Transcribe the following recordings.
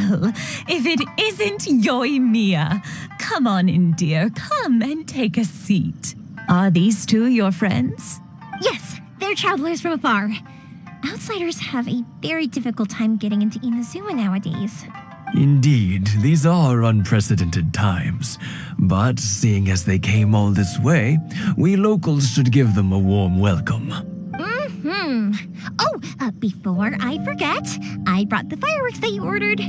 Well, if it isn't Yoimiya. Come on in, dear. Come and take a seat. Are these two your friends? Yes, they're travelers from afar. Outsiders have a very difficult time getting into Inazuma nowadays. Indeed, these are unprecedented times. But seeing as they came all this way, we locals should give them a warm welcome. Oh, before I forget, I brought the fireworks that you ordered.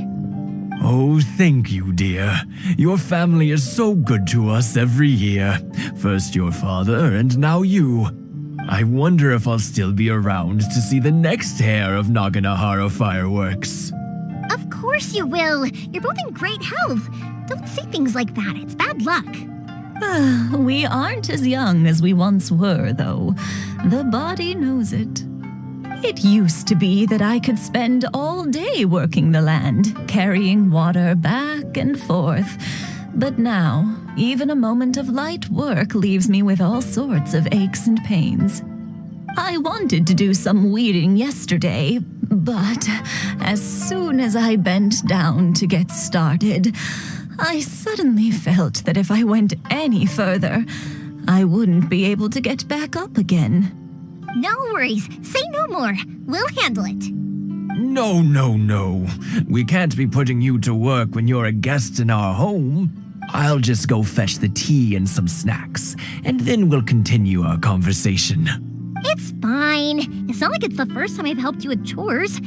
Oh, thank you, dear. Your family is so good to us every year. First your father, and now you. I wonder if I'll still be around to see the next hair of Naganahara fireworks. Of course you will. You're both in great health. Don't say things like that. It's bad luck. We aren't as young as we once were, though. The body knows it. It used to be that I could spend all day working the land, carrying water back and forth. But now, even a moment of light work leaves me with all sorts of aches and pains. I wanted to do some weeding yesterday, but as soon as I bent down to get started, I suddenly felt that if I went any further, I wouldn't be able to get back up again. No worries. Say no more. We'll handle it. No. We can't be putting you to work when you're a guest in our home. I'll just go fetch the tea and some snacks, and then we'll continue our conversation. It's fine. It's not like it's the first time I've helped you with chores.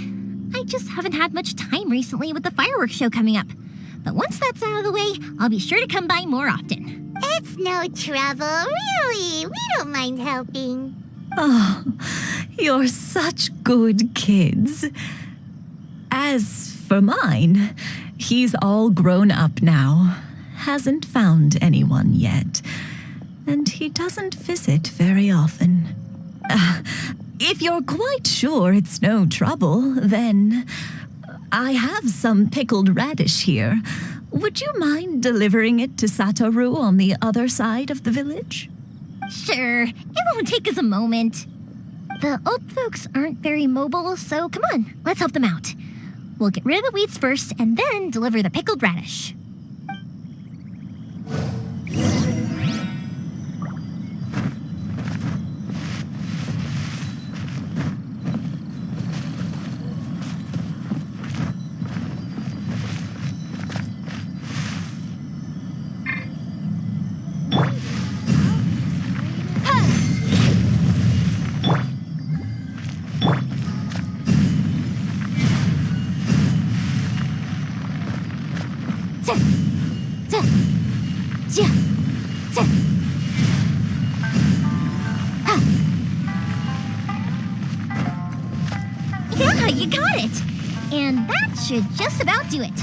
I just haven't had much time recently with the fireworks show coming up. But once that's out of the way, I'll be sure to come by more often. It's no trouble, really. We don't mind helping. Oh, you're such good kids. As for mine, he's all grown up now. Hasn't found anyone yet. And he doesn't visit very often. If you're quite sure it's no trouble, then I have some pickled radish here. Would you mind delivering it to Satoru on the other side of the village? Sure, it won't take us a moment. The old folks aren't very mobile, so come on, let's help them out. We'll get rid of the weeds first and then deliver the pickled radish. Yeah, you got it! And that should just about do it.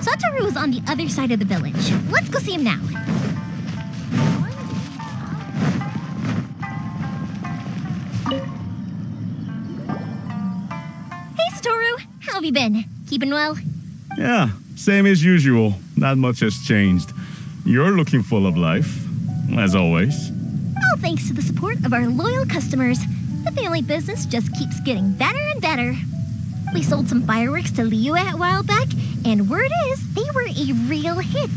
Satoru is on the other side of the village. Let's go see him now. Hey, Satoru! How have you been? Keeping well? Yeah, same as usual. Not much has changed. You're looking full of life, as always. All thanks to the support of our loyal customers, the family business just keeps getting better and better. We sold some fireworks to Liyue a while back, and word is they were a real hit.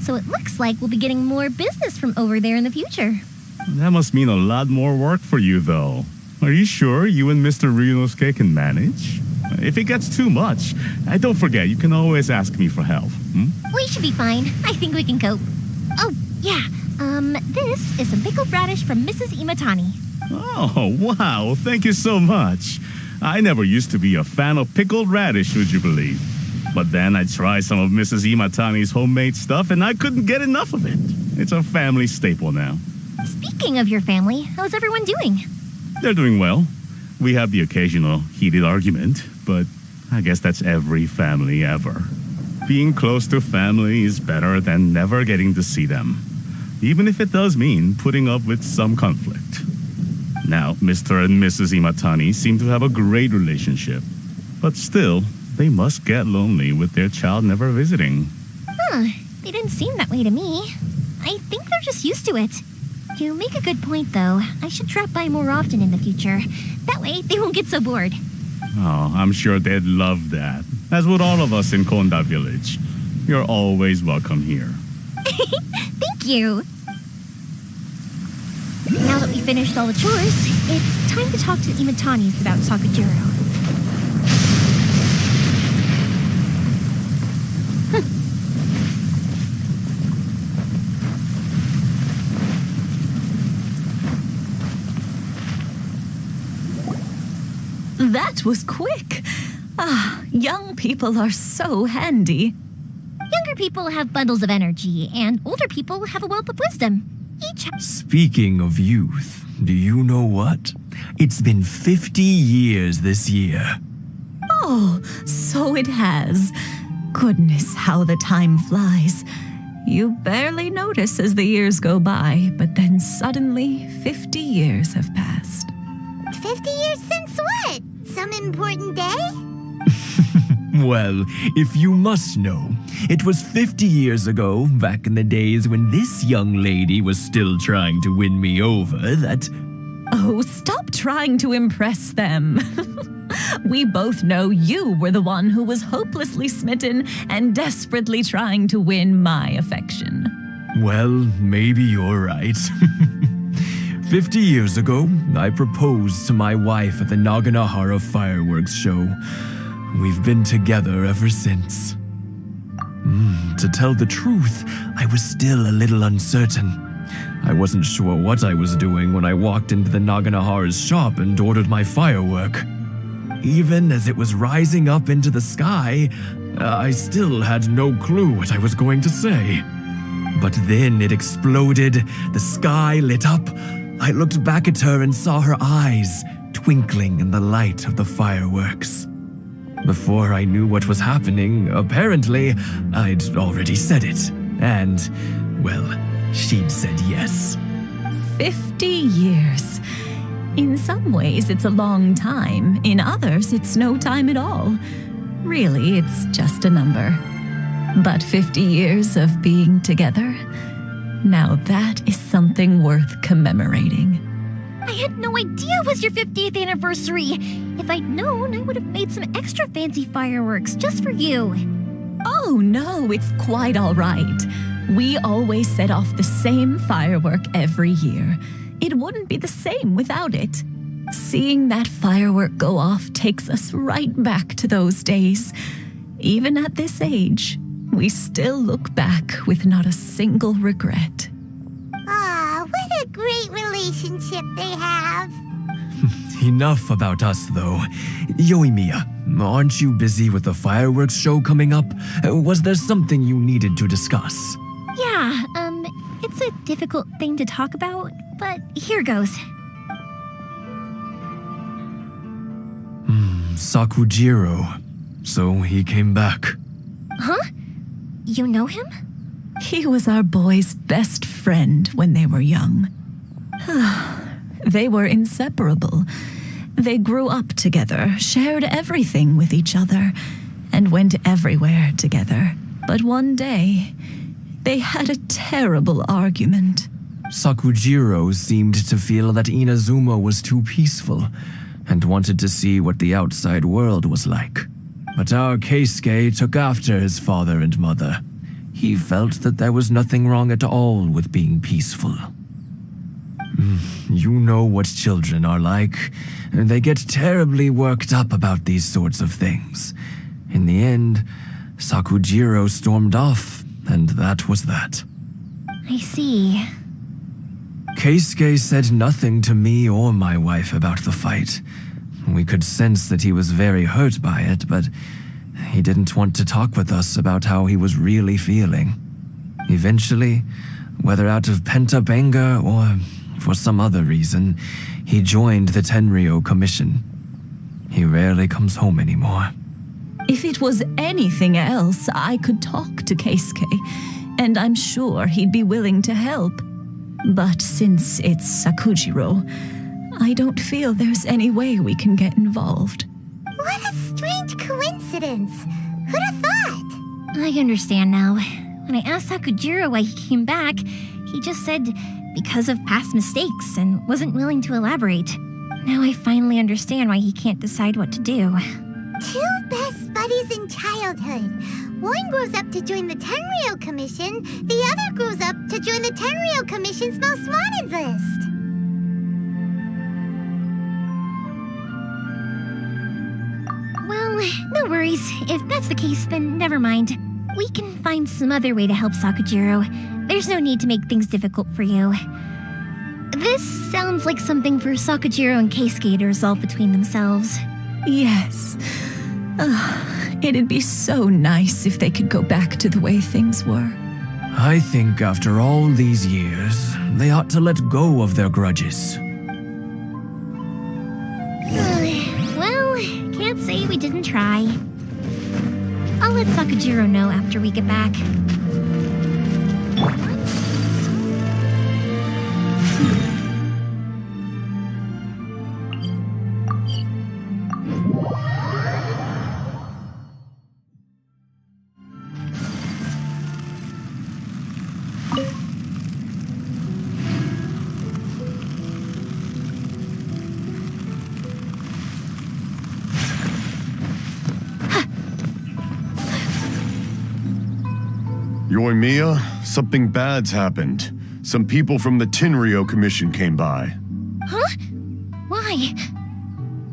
So it looks like we'll be getting more business from over there in the future. That must mean a lot more work for you, though. Are you sure you and Mr. Ryunosuke can manage? If it gets too much, don't forget, you can always ask me for help. We should be fine. I think we can cope. Oh, yeah. This is some pickled radish from Mrs. Imatani. Oh, wow. Thank you so much. I never used to be a fan of pickled radish, would you believe? But then I tried some of Mrs. Imatani's homemade stuff, and I couldn't get enough of it. It's a family staple now. Speaking of your family, how's everyone doing? They're doing well. We have the occasional heated argument, but I guess that's every family ever. Being close to family is better than never getting to see them, even if it does mean putting up with some conflict. Now, Mr. and Mrs. Imatani seem to have a great relationship, but still, they must get lonely with their child never visiting. They didn't seem that way to me. I think they're just used to it. You make a good point, though. I should drop by more often in the future. That way, they won't get so bored. Oh, I'm sure they'd love that. as would all of us in Konda Village. You're always welcome here. Thank you. Now that we finished all the chores, it's time to talk to Imatanis about Sakujiro. That was quick. Young people are so handy. Younger people have bundles of energy, and older people have a wealth of wisdom. Speaking of youth, do you know what? It's been 50 years this year. Oh, so it has. Goodness, how the time flies. You barely notice as the years go by, but then suddenly 50 years have passed. 50 years since what? Some important day? Well, if you must know, it was 50 years ago, back in the days when this young lady was still trying to win me over, that... Oh, stop trying to impress them. We both know you were the one who was hopelessly smitten and desperately trying to win my affection. Well, maybe you're right. 50 years ago, I proposed to my wife at the Naganahara fireworks show. We've been together ever since. To tell the truth, I was still a little uncertain. I wasn't sure what I was doing when I walked into the Naganahara's shop and ordered my firework. Even as it was rising up into the sky, I still had no clue what I was going to say. But then it exploded, the sky lit up. I looked back at her and saw her eyes twinkling in the light of the fireworks. Before I knew what was happening, apparently, I'd already said it. And, well, she'd said yes. 50 years. In some ways, it's a long time. In others, it's no time at all. Really, it's just a number. But 50 years of being together? Now that is something worth commemorating. I had no idea it was your 50th anniversary. If I'd known, I would have made some extra fancy fireworks just for you. Oh, no, it's quite all right. We always set off the same firework every year. It wouldn't be the same without it. Seeing that firework go off takes us right back to those days. Even at this age, we still look back with not a single regret. What a great relationship they have. Enough about us, though. Yoimiya, aren't you busy with the fireworks show coming up? Was there something you needed to discuss? Yeah, it's a difficult thing to talk about, but here goes. Sakujiro. So he came back. Huh? You know him? He was our boy's best friend when they were young. They were inseparable. They grew up together, shared everything with each other, and went everywhere together. But one day, they had a terrible argument. Sakujiro seemed to feel that Inazuma was too peaceful and wanted to see what the outside world was like. But our Keisuke took after his father and mother. He felt that there was nothing wrong at all with being peaceful. You know what children are like. They get terribly worked up about these sorts of things. In the end, Sakujiro stormed off, and that was that. I see. Keisuke said nothing to me or my wife about the fight. We could sense that he was very hurt by it, but he didn't want to talk with us about how he was really feeling. Eventually, whether out of pent-up anger or for some other reason, he joined the Tenryo Commission. He rarely comes home anymore. If it was anything else, I could talk to Keisuke, and I'm sure he'd be willing to help. But since it's Sakujiro, I don't feel there's any way we can get involved. What a strange coincidence. Who'd have thought? I understand now. When I asked Sakujiro why he came back, he just said because of past mistakes and wasn't willing to elaborate. Now I finally understand why he can't decide what to do. two best buddies in childhood. One grows up to join the Tenryou Commission, the other grows up to join the Tenryou Commission's most wanted list. Well, no worries. If that's the case, then never mind. We can find some other way to help Sakujiro. There's no need to make things difficult for you. This sounds like something for Sakujiro and Keisuke to resolve between themselves. Yes. It'd be so nice if they could go back to the way things were. I think after all these years, they ought to let go of their grudges. Well, can't say we didn't try. I'll let Sakujiro know after we get back. Yoimiya, something bad's happened. Some people from the Tenryou Commission came by. Huh? Why?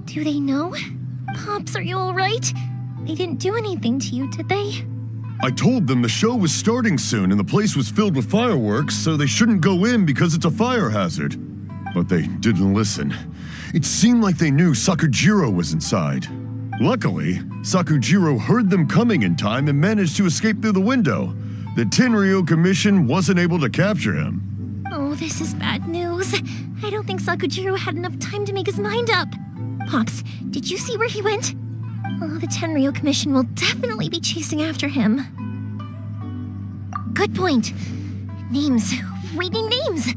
Do they know? Pops, are you alright? They didn't do anything to you, did they? I told them the show was starting soon and the place was filled with fireworks, so they shouldn't go in because it's a fire hazard. But they didn't listen. It seemed like they knew Sakujiro was inside. Luckily, Sakujiro heard them coming in time and managed to escape through the window. The Tenryou Commission wasn't able to capture him. Oh, this is bad news. I don't think Sakujiro had enough time to make his mind up. Pops, did you see where he went? Oh, the Tenryou Commission will definitely be chasing after him. Good point. Names. Reading names.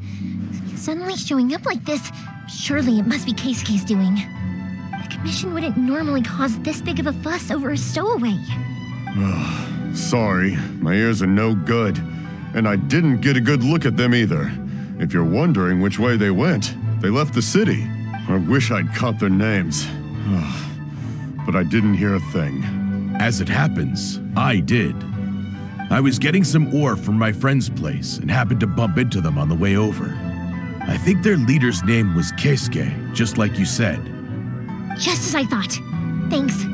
Suddenly showing up like this. Surely it must be Keisuke's doing. The Commission wouldn't normally cause this big of a fuss over a stowaway. Sorry, my ears are no good. And I didn't get a good look at them either. If you're wondering which way they went, they left the city. I wish I'd caught their names. But I didn't hear a thing. As it happens, I did. I was getting some ore from my friend's place and happened to bump into them on the way over. I think their leader's name was Keisuke, just like you said. Just as I thought. Thanks.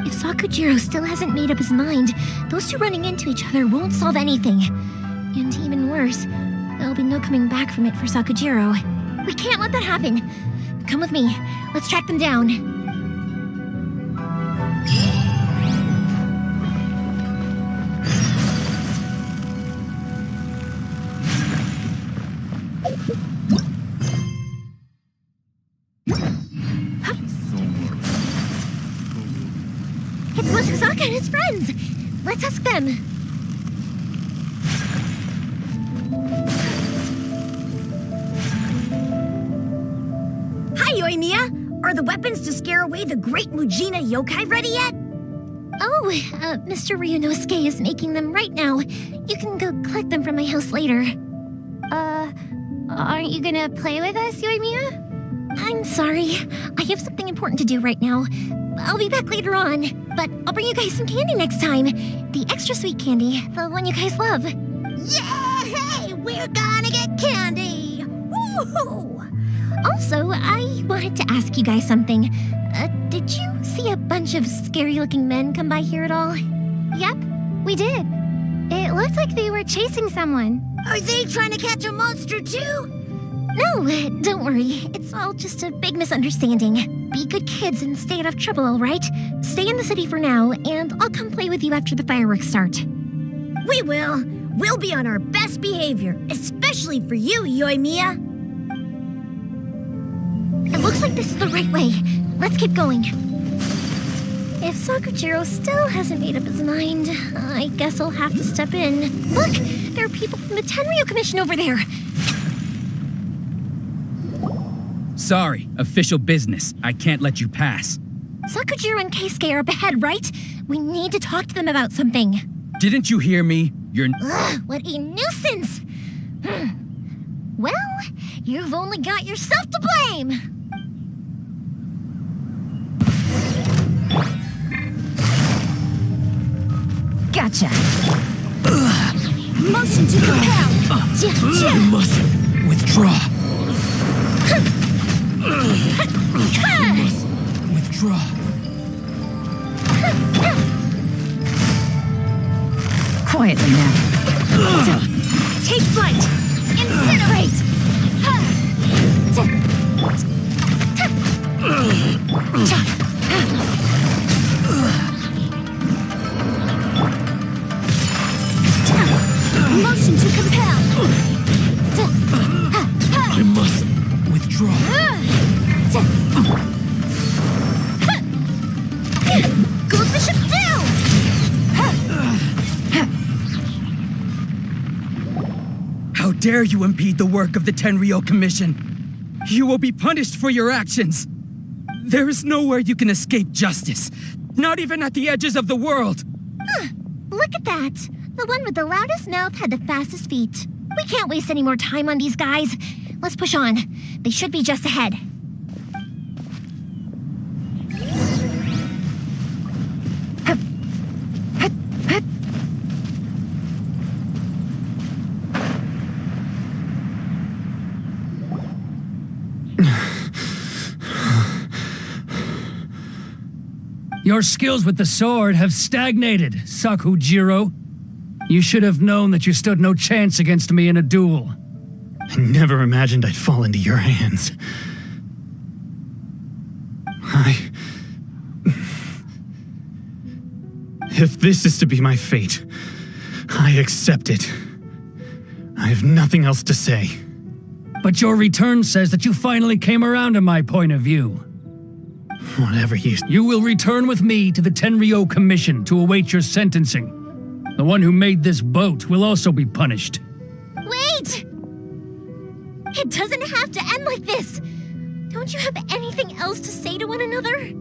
If Sakujiro still hasn't made up his mind, those two running into each other won't solve anything. And even worse, there'll be no coming back from it for Sakujiro. We can't let that happen. Come with me. Let's track them down. It's Mochizaka and his friends. Let's ask them. Hi, Yoimiya! Are the weapons to scare away the great Mujina yokai ready yet? Oh, Mr. Ryunosuke is making them right now. You can go collect them from my house later. Aren't you gonna play with us, Yoimiya? I'm sorry. I have something important to do right now. I'll be back later on, but I'll bring you guys some candy next time. The extra sweet candy, the one you guys love. Yay! We're gonna get candy! Woohoo! Also, I wanted to ask you guys something. Did you see a bunch of scary-looking men come by here at all? Yep, we did. It looked like they were chasing someone. Are they trying to catch a monster too? No, don't worry. It's all just a big misunderstanding. Be good kids and stay out of trouble, all right? Stay in the city for now, and I'll come play with you after the fireworks start. We will. We'll be on our best behavior, especially for you, Yoimiya. It looks like this is the right way. Let's keep going. If Sakujiro still hasn't made up his mind, I guess I'll have to step in. Look! There are people from the Tenryou Commission over there! Sorry, official business. I can't let you pass. Sakujiro and Keisuke are up ahead, right? We need to talk to them about something. Didn't you hear me? Ugh, what a nuisance! Well, you've only got yourself to blame! Gotcha. Motion to compel. You must withdraw. Withdraw. Quietly now. Take flight. Incinerate. Motion to compel. I must withdraw. Go Bishop down! How dare you impede the work of the Tenryou Commission? You will be punished for your actions. There is nowhere you can escape justice, not even at the edges of the world. Look at that. The one with the loudest mouth had the fastest feet. We can't waste any more time on these guys. Let's push on. They should be just ahead. Your skills with the sword have stagnated, Sakujiro. You should have known that you stood no chance against me in a duel. I never imagined I'd fall into your hands. If this is to be my fate, I accept it. I have nothing else to say. But your return says that you finally came around to my point of view. Whatever you... You will return with me to the Tenryou Commission to await your sentencing. The one who made this boat will also be punished. Wait! It doesn't have to end like this. Don't you have anything else to say to one another?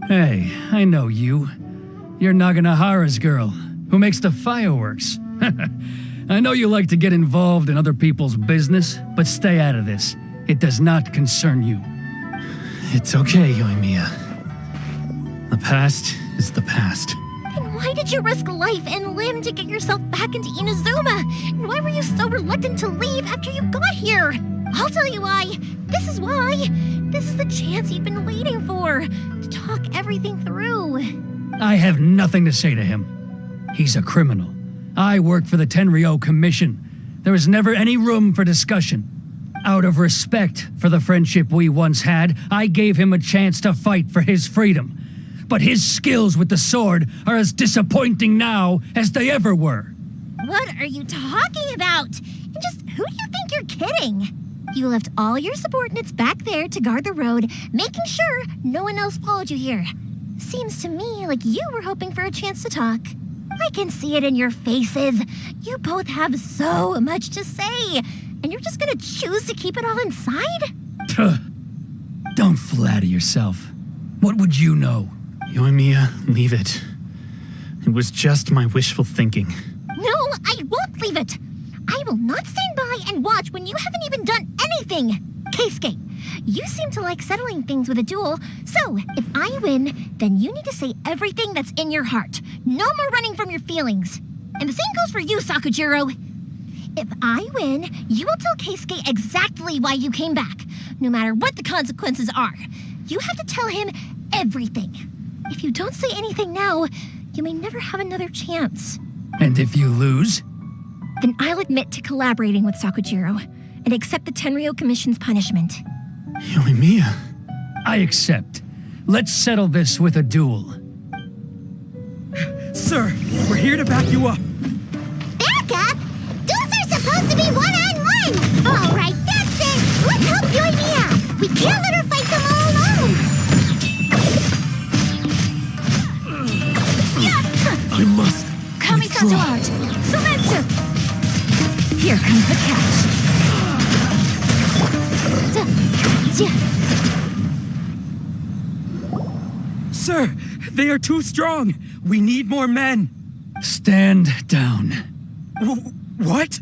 Hey, I know you. You're Naganohara's girl, who makes the fireworks. I know you like to get involved in other people's business, but stay out of this. It does not concern you. It's okay, Yoimiya. The past is the past. Then why did you risk life and limb to get yourself back into Inazuma? And why were you so reluctant to leave after you got here? I'll tell you why. This is why. This is the chance you've been waiting for, to talk everything through. I have nothing to say to him. He's a criminal. I work for the Tenryou Commission. There is never any room for discussion. Out of respect for the friendship we once had, I gave him a chance to fight for his freedom. But his skills with the sword are as disappointing now as they ever were. What are you talking about? And just who do you think you're kidding? You left all your subordinates back there to guard the road, making sure no one else followed you here. Seems to me like you were hoping for a chance to talk. I can see it in your faces. You both have so much to say, and you're just gonna choose to keep it all inside? Don't flatter yourself. What would you know? Yoimiya, leave it. It was just my wishful thinking. No, I won't leave it. I will not stand by and watch when you haven't even done anything. Keisuke, you seem to like settling things with a duel, so if I win, then you need to say everything that's in your heart. No more running from your feelings. And the same goes for you, Sakujiro. If I win, you will tell Keisuke exactly why you came back, no matter what the consequences are. You have to tell him everything. If you don't say anything now, you may never have another chance. And if you lose? Then I'll admit to collaborating with Sakujiro and accept the Tenryou Commission's punishment. Yoimiya. I accept. Let's settle this with a duel. Sir, we're here to back you up. Back up? Duels are supposed to be one-on-one! All right, that's it! Let's help Yoimiya! We can't let her fight them all alone! I must. Kamisato out! Sumetsu! Here comes the catch. Sir, they are too strong. We need more men. Stand down. What?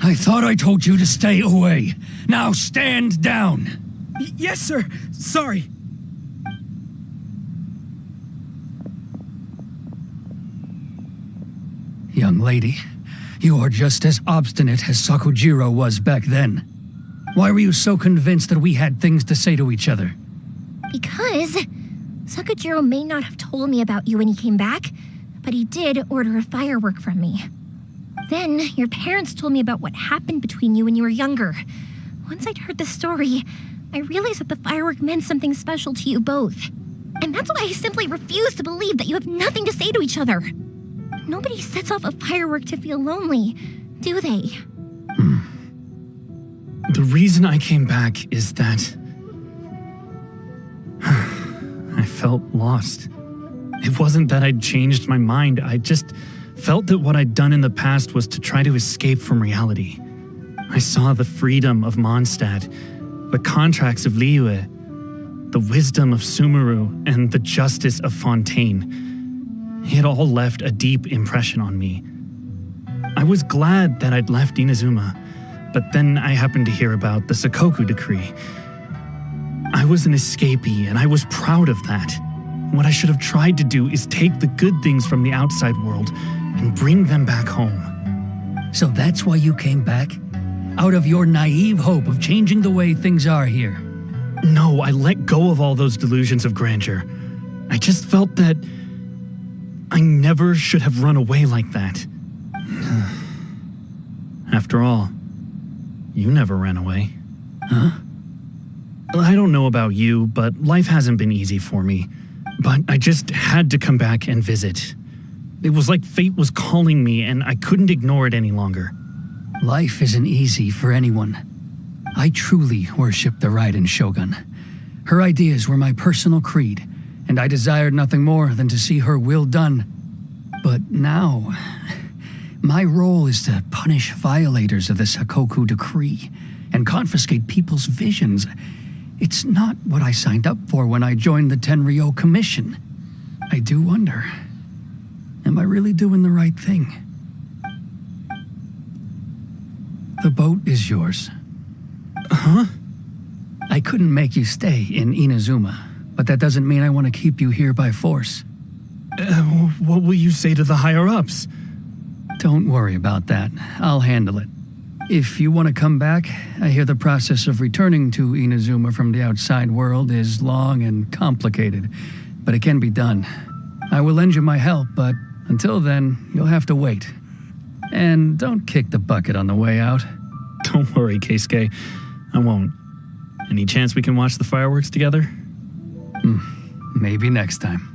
I thought I told you to stay away. Now stand down. Yes, sir. Sorry. Young lady, you are just as obstinate as Sakujiro was back then. Why were you so convinced that we had things to say to each other? Because Sakujiro may not have told me about you when he came back, but he did order a firework from me. Then your parents told me about what happened between you when you were younger. Once I'd heard the story, I realized that the firework meant something special to you both. And that's why I simply refuse to believe that you have nothing to say to each other. Nobody sets off a firework to feel lonely, do they? The reason I came back is that I felt lost. It wasn't that I'd changed my mind, I just felt that what I'd done in the past was to try to escape from reality. I saw the freedom of Mondstadt, the contracts of Liyue, the wisdom of Sumeru, and the justice of Fontaine. It all left a deep impression on me. I was glad that I'd left Inazuma, but then I happened to hear about the Sakoku decree. I was an escapee, and I was proud of that. What I should have tried to do is take the good things from the outside world and bring them back home. So that's why you came back? Out of your naive hope of changing the way things are here? No, I let go of all those delusions of grandeur. I just felt that I never should have run away like that. After all, you never ran away. Huh? I don't know about you, but life hasn't been easy for me. But I just had to come back and visit. It was like fate was calling me, and I couldn't ignore it any longer. Life isn't easy for anyone. I truly worship the Raiden Shogun. Her ideas were my personal creed, and I desired nothing more than to see her will done. But now, my role is to punish violators of the Sakoku decree and confiscate people's visions. It's not what I signed up for when I joined the Tenryo Commission. I do wonder, am I really doing the right thing? The boat is yours. Huh? I couldn't make you stay in Inazuma, but that doesn't mean I want to keep you here by force. What will you say to the higher-ups? Don't worry about that. I'll handle it. If you want to come back, I hear the process of returning to Inazuma from the outside world is long and complicated, but it can be done. I will lend you my help, but until then, you'll have to wait. And don't kick the bucket on the way out. Don't worry, Keisuke. I won't. Any chance we can watch the fireworks together? Maybe next time.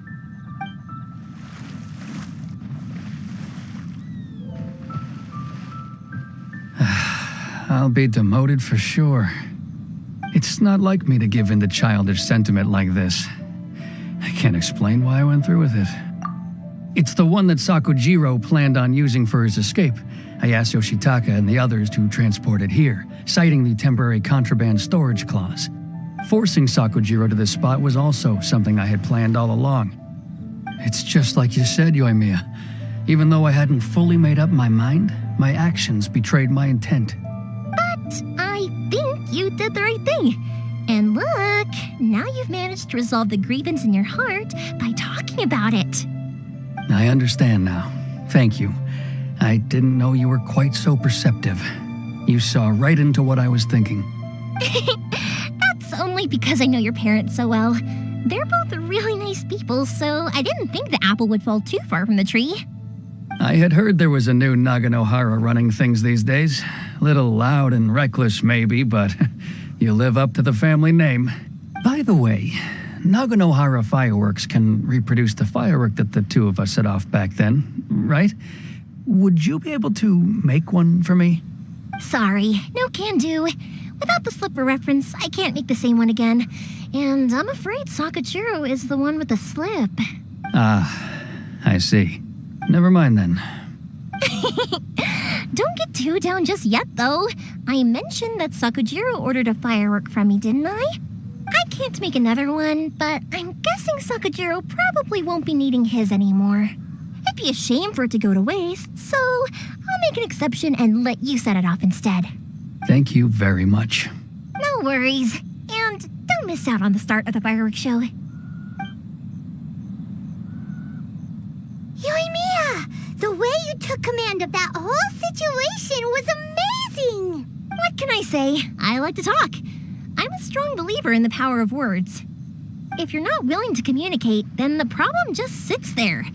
I'll be demoted for sure. It's not like me to give in to childish sentiment like this. I can't explain why I went through with it. It's the one that Sakujiro planned on using for his escape. I asked Yoshitaka and the others to transport it here, citing the temporary contraband storage clause. Forcing Sakujiro to this spot was also something I had planned all along. It's just like you said, Yoimiya. Even though I hadn't fully made up my mind, my actions betrayed my intent. But I think you did the right thing. And look, now you've managed to resolve the grievance in your heart by talking about it. I understand now. Thank you. I didn't know you were quite so perceptive. You saw right into what I was thinking. That's only because I know your parents so well. They're both really nice people, so I didn't think the apple would fall too far from the tree. I had heard there was a new Naganohara running things these days. Little loud and reckless maybe, but you live up to the family name. By the way, Naganohara fireworks can reproduce the firework that the two of us set off back then, right? Would you be able to make one for me? Sorry, no can do. Without the slipper reference, I can't make the same one again. And I'm afraid Sakujiro is the one with the slip. Ah, I see. Never mind then. Don't get too down just yet, though. I mentioned that Sakujiro ordered a firework from me, didn't I? I can't make another one, but I'm guessing Sakujiro probably won't be needing his anymore. It'd be a shame for it to go to waste, so I'll make an exception and let you set it off instead. Thank you very much. No worries. And don't miss out on the start of the fireworks show. Yoimiya, the way you took command of that whole situation was amazing! What can I say? I like to talk. I'm a strong believer in the power of words. If you're not willing to communicate, then the problem just sits there.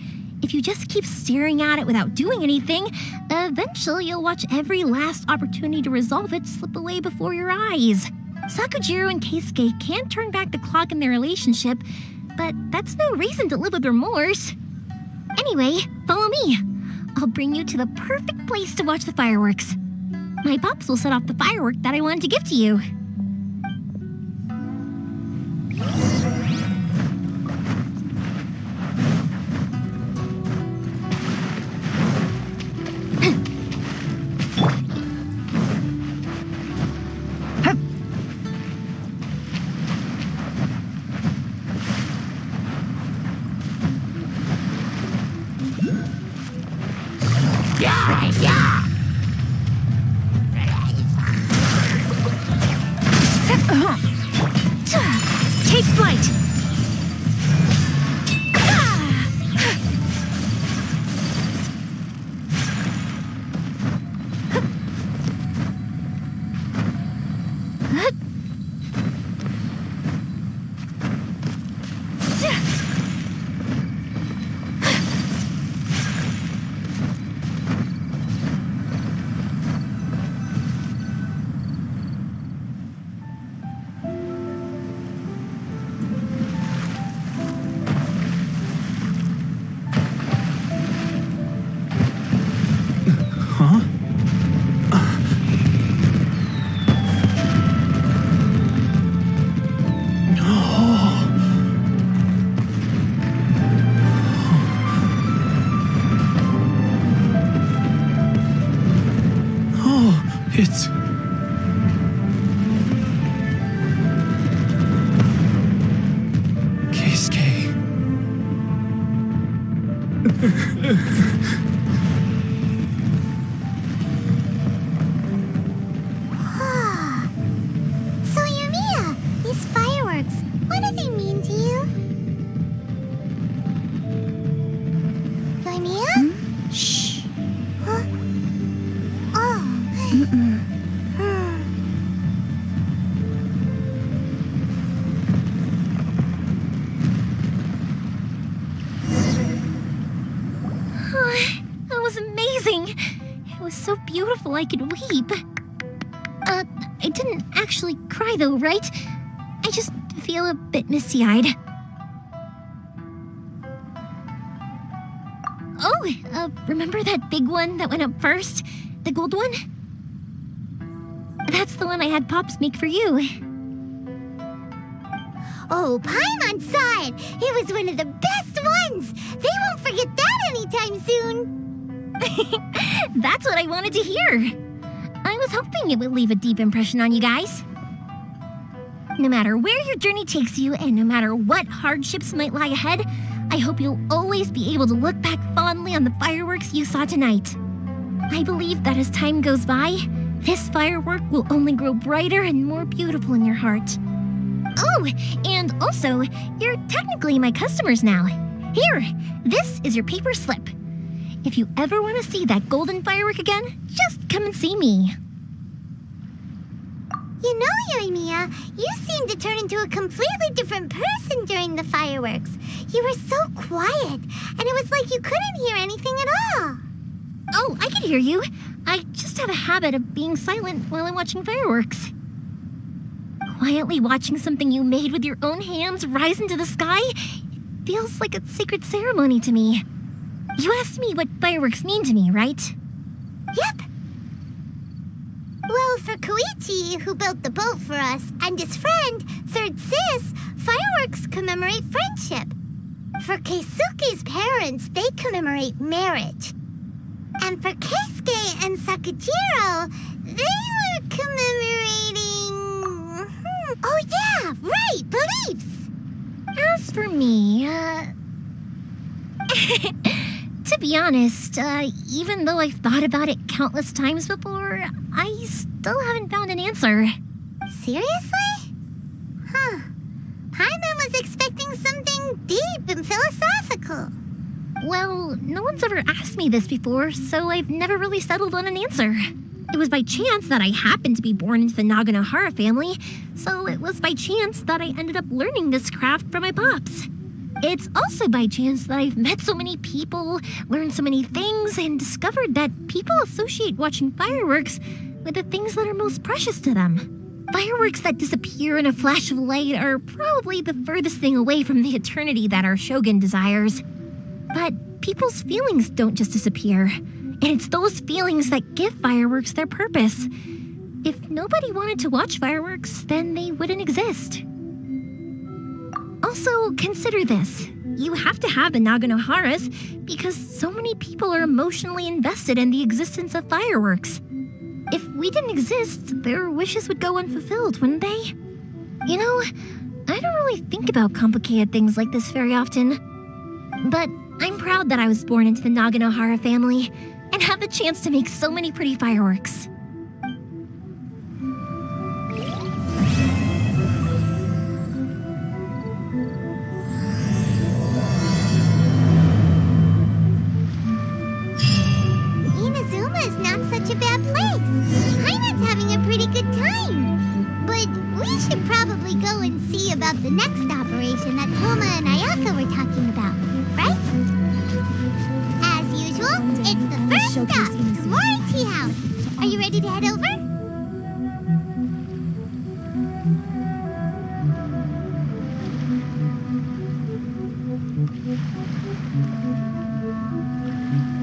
If you just keep staring at it without doing anything, eventually you'll watch every last opportunity to resolve it slip away before your eyes. Sakujiro and Keisuke can't turn back the clock in their relationship, but that's no reason to live with remorse. Anyway, follow me. I'll bring you to the perfect place to watch the fireworks. My pops will set off the firework that I wanted to give to you. Take flight! It's... Keisuke. So, Yumiya, these fireworks, what do they mean to you? Yumiya? Shh. Huh? Oh. That was amazing. It was so beautiful I could weep. I didn't actually cry though, right? I just feel a bit misty-eyed. Oh, remember that big one that went up first? The gold one? That's the one I had Pops make for you. Oh, Paimon saw it! It was one of the best ones! They won't forget that anytime soon! That's what I wanted to hear. I was hoping it would leave a deep impression on you guys. No matter where your journey takes you, and no matter what hardships might lie ahead, I hope you'll always be able to look back fondly on the fireworks you saw tonight. I believe that as time goes by, this firework will only grow brighter and more beautiful in your heart. Oh, and also, you're technically my customers now. Here, this is your paper slip. If you ever want to see that golden firework again, just come and see me. You know, Yumiya, you seemed to turn into a completely different person during the fireworks. You were so quiet, and it was like you couldn't hear anything at all. Oh, I could hear you. I just have a habit of being silent while I'm watching fireworks. Quietly watching something you made with your own hands rise into the sky, it feels like a sacred ceremony to me. You asked me what fireworks mean to me, right? Yep. Well, for Koichi, who built the boat for us, and his friend, Third Sis, fireworks commemorate friendship. For Keisuke's parents, they commemorate marriage. And for Keisuke and Sakujiro, they were commemorating... Oh yeah, right, beliefs! As for me, to be honest, even though I've thought about it countless times before, I still haven't found an answer. Seriously? Huh. Paimon was expecting something deep and philosophical. Well, no one's ever asked me this before, so I've never really settled on an answer. It was by chance that I happened to be born into the Naganohara family, so it was by chance that I ended up learning this craft from my pops. It's also by chance that I've met so many people, learned so many things, and discovered that people associate watching fireworks with the things that are most precious to them. Fireworks that disappear in a flash of light are probably the furthest thing away from the eternity that our shogun desires. But people's feelings don't just disappear, and it's those feelings that give fireworks their purpose. If nobody wanted to watch fireworks, then they wouldn't exist. Also, consider this. You have to have the Naganoharas because so many people are emotionally invested in the existence of fireworks. If we didn't exist, their wishes would go unfulfilled, wouldn't they? You know, I don't really think about complicated things like this very often. But I'm proud that I was born into the Naganohara family and have the chance to make so many pretty fireworks. Inazuma is not such a bad place. Heine's having a pretty good time. But we should probably go and see about the next operation that Toma and Ayaka were talking about.